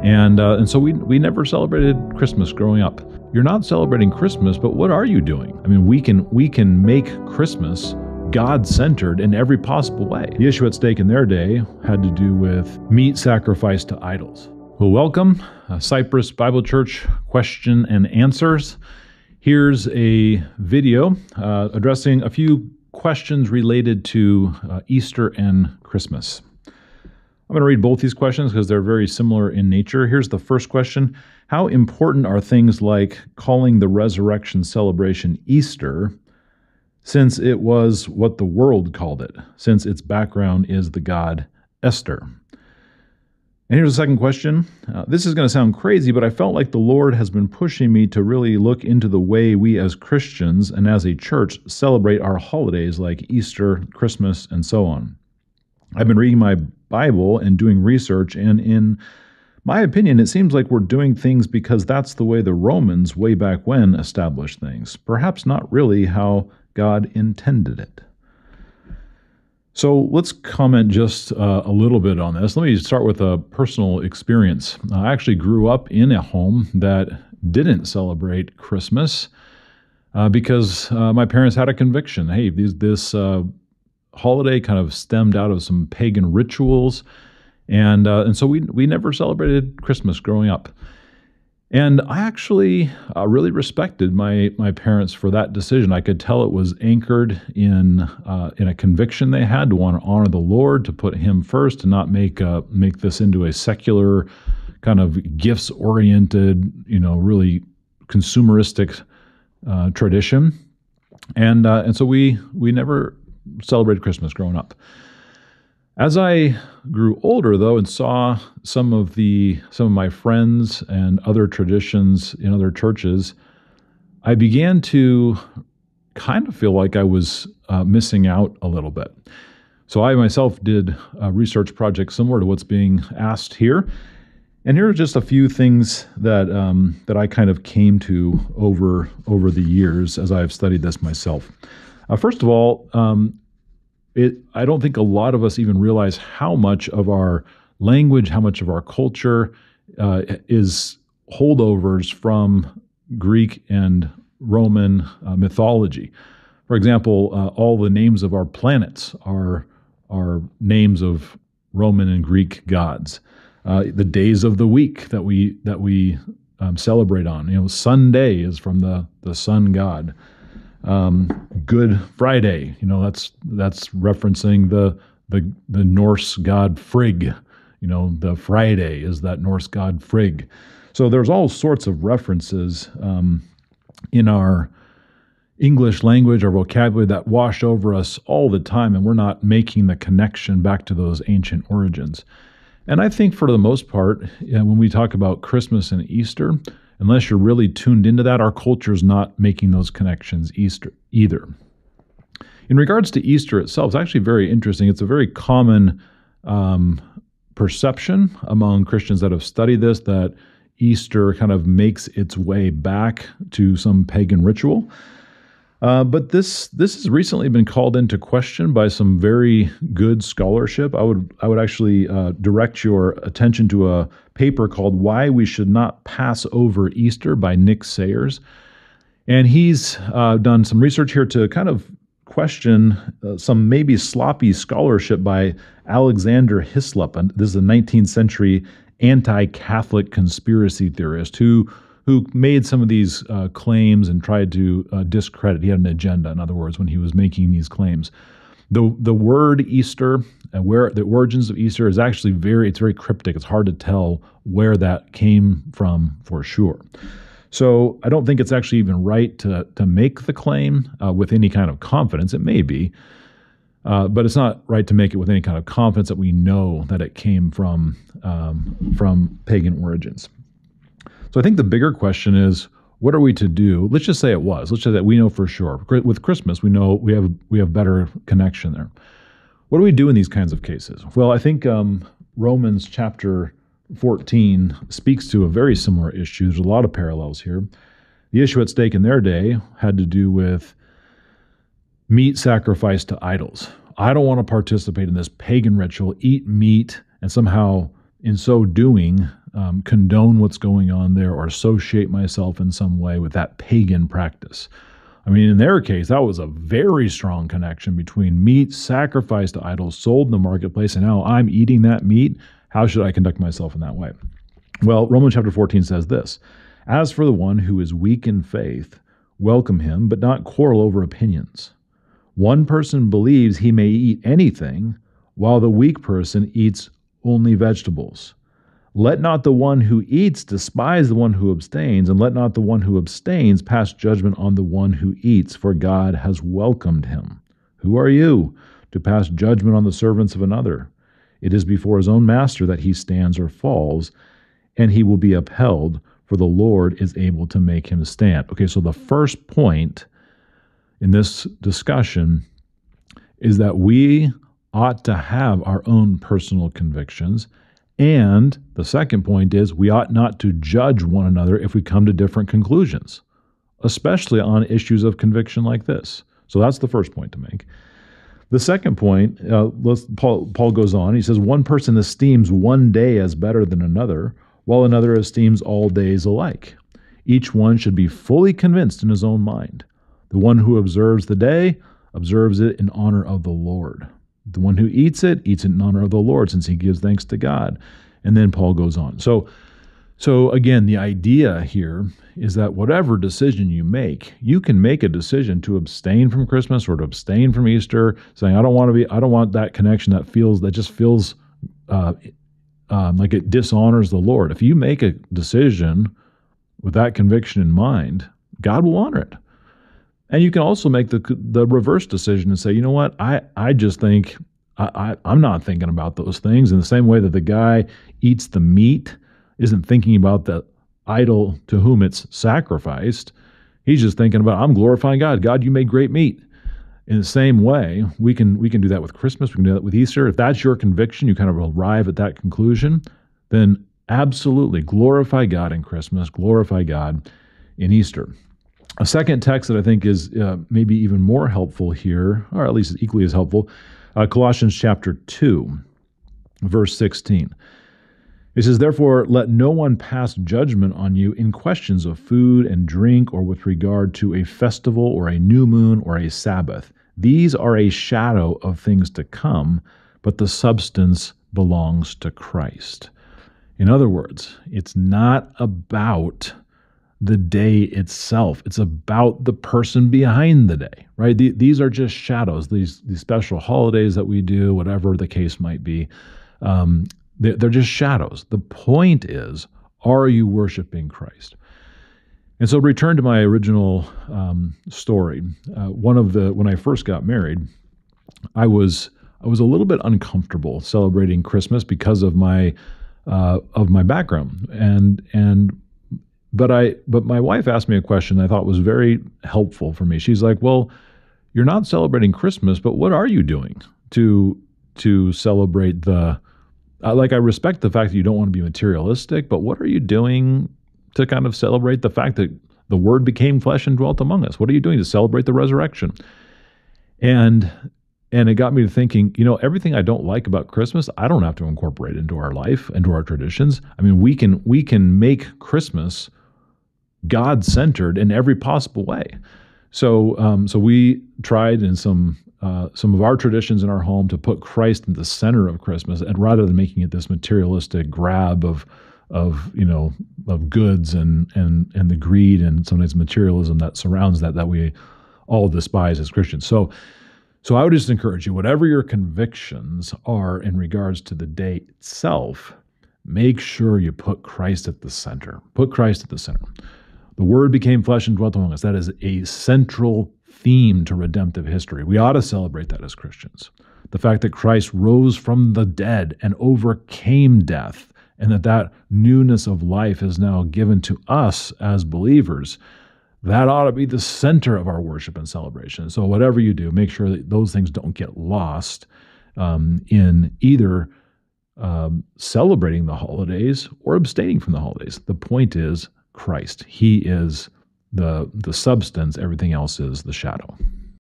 And so we never celebrated Christmas growing up. You're not celebrating Christmas, but what are you doing? I mean, we can make Christmas God-centered in every possible way. The issue at stake in their day had to do with meat sacrificed to idols. Well, welcome, Cypress Bible Church Question and Answers. Here's a video addressing a few questions related to Easter and Christmas. I'm going to read both these questions because they're very similar in nature. Here's the first question. How important are things like calling the resurrection celebration Easter, since it was what the world called it, since its background is the god Esther? And here's the second question. This is going to sound crazy, but I felt like the Lord has been pushing me to really look into the way we as Christians and as a church celebrate our holidays like Easter, Christmas, and so on. I've been reading my Bible and doing research, and in my opinion, it seems like we're doing things because that's the way the Romans way back when established things, perhaps not really how God intended it. So let's comment just a little bit on this. Let me start with a personal experience. I actually grew up in a home that didn't celebrate Christmas because my parents had a conviction. Hey, this holiday kind of stemmed out of some pagan rituals, and so we never celebrated Christmas growing up. And I actually really respected my parents for that decision. I could tell it was anchored in a conviction they had to want to honor the Lord, to put Him first, to not make this into a secular kind of gifts-oriented, really consumeristic tradition. And so we never celebrated Christmas growing up. As I grew older, though, and saw some of my friends and other traditions in other churches, I began to kind of feel like I was missing out a little bit. So I myself did a research project similar to what's being asked here, and here are just a few things that I kind of came to over the years as I've studied this myself. First of all, I don't think a lot of us even realize how much of our language, how much of our culture is holdovers from Greek and Roman mythology. For example, all the names of our planets are names of Roman and Greek gods. The days of the week that we celebrate on, Sunday is from the sun god. Good Friday, that's referencing the Norse god Frigg. The Friday is that Norse god Frigg. So there's all sorts of references in our English language, our vocabulary, that wash over us all the time, and we're not making the connection back to those ancient origins. And I think for the most part, when we talk about Christmas and Easter, unless you're really tuned into that, our culture is not making those connections either. In regards to Easter itself, it's actually very interesting. It's a very common perception among Christians that have studied this, that Easter kind of makes its way back to some pagan ritual. But this has recently been called into question by some very good scholarship. I would actually direct your attention to a paper called "Why We Should Not Pass Over Easter" by Nick Sayers, and he's done some research here to kind of question some maybe sloppy scholarship by Alexander Hislop. And this is a 19th century anti-Catholic conspiracy theorist who made some of these claims and tried to discredit. He had an agenda, in other words, when he was making these claims. The word Easter and where the origins of Easter is actually very cryptic. It's hard to tell where that came from for sure. So I don't think it's actually even right to make the claim with any kind of confidence. It may be, but it's not right to make it with any kind of confidence that we know that it came from pagan origins. So I think the bigger question is, what are we to do? Let's just say it was. Let's just say that we know for sure. With Christmas, we know we have better connection there. What do we do in these kinds of cases? Well, I think Romans chapter 14 speaks to a very similar issue. There's a lot of parallels here. The issue at stake in their day had to do with meat sacrificed to idols. I don't want to participate in this pagan ritual, eat meat, and somehow in so doing condone what's going on there or associate myself in some way with that pagan practice. I mean, in their case, that was a very strong connection between meat sacrificed to idols, sold in the marketplace, and now I'm eating that meat. How should I conduct myself in that way? Well, Romans chapter 14 says this, "As for the one who is weak in faith, welcome him, but not quarrel over opinions. One person believes he may eat anything, while the weak person eats only vegetables. Let not the one who eats despise the one who abstains, and let not the one who abstains pass judgment on the one who eats, for God has welcomed him. Who are you to pass judgment on the servants of another? It is before his own master that he stands or falls, and he will be upheld, for the Lord is able to make him stand." Okay, so the first point in this discussion is that we ought to have our own personal convictions. And the second point is we ought not to judge one another if we come to different conclusions, especially on issues of conviction like this. So that's the first point to make. The second point, Paul goes on. He says, "One person esteems one day as better than another, while another esteems all days alike. Each one should be fully convinced in his own mind. The one who observes the day observes it in honor of the Lord. The one who eats it in honor of the Lord, since he gives thanks to God." And then Paul goes on. So again, the idea here is that whatever decision you can make a decision to abstain from Christmas or to abstain from Easter, saying, I don't want that connection that just feels like it dishonors the Lord. If you make a decision with that conviction in mind, God will honor it. And you can also make the reverse decision and say, you know what, I just think I'm not thinking about those things in the same way that the guy eats the meat, isn't thinking about the idol to whom it's sacrificed. He's just thinking about, I'm glorifying God. God, you made great meat. In the same way, we can do that with Christmas. We can do that with Easter. If that's your conviction, you kind of arrive at that conclusion, then absolutely glorify God in Christmas, glorify God in Easter. A second text that I think is maybe even more helpful here, or at least equally as helpful, Colossians chapter 2, verse 16. It says, "Therefore, let no one pass judgment on you in questions of food and drink, or with regard to a festival or a new moon or a Sabbath. These are a shadow of things to come, but the substance belongs to Christ." In other words, it's not about the day itself. It's about the person behind the day, right? These are just shadows, these special holidays that we do, whatever the case might be. They're just shadows. The point is, are you worshiping Christ? And so return to my original story. When I first got married, I was a little bit uncomfortable celebrating Christmas because of my background. But my wife asked me a question I thought was very helpful for me. She's like, "Well, you're not celebrating Christmas, but what are you doing to celebrate the?" I respect the fact that you don't want to be materialistic, but what are you doing to kind of celebrate the fact that the Word became flesh and dwelt among us? What are you doing to celebrate the resurrection? And it got me to thinking, everything I don't like about Christmas, I don't have to incorporate into our life, into our traditions. I mean, we can make Christmas God-centered in every possible way. So we tried in some of our traditions in our home to put Christ in the center of Christmas, and rather than making it this materialistic grab of goods and the greed and sometimes materialism that surrounds that we all despise as Christians. So I would just encourage you, whatever your convictions are in regards to the day itself, make sure you put Christ at the center. Put Christ at the center. The Word became flesh and dwelt among us. That is a central theme to redemptive history. We ought to celebrate that as Christians. The fact that Christ rose from the dead and overcame death, and that newness of life is now given to us as believers, that ought to be the center of our worship and celebration. So whatever you do, make sure that those things don't get lost in either celebrating the holidays or abstaining from the holidays. The point is Christ. He is the substance. Everything else is the shadow.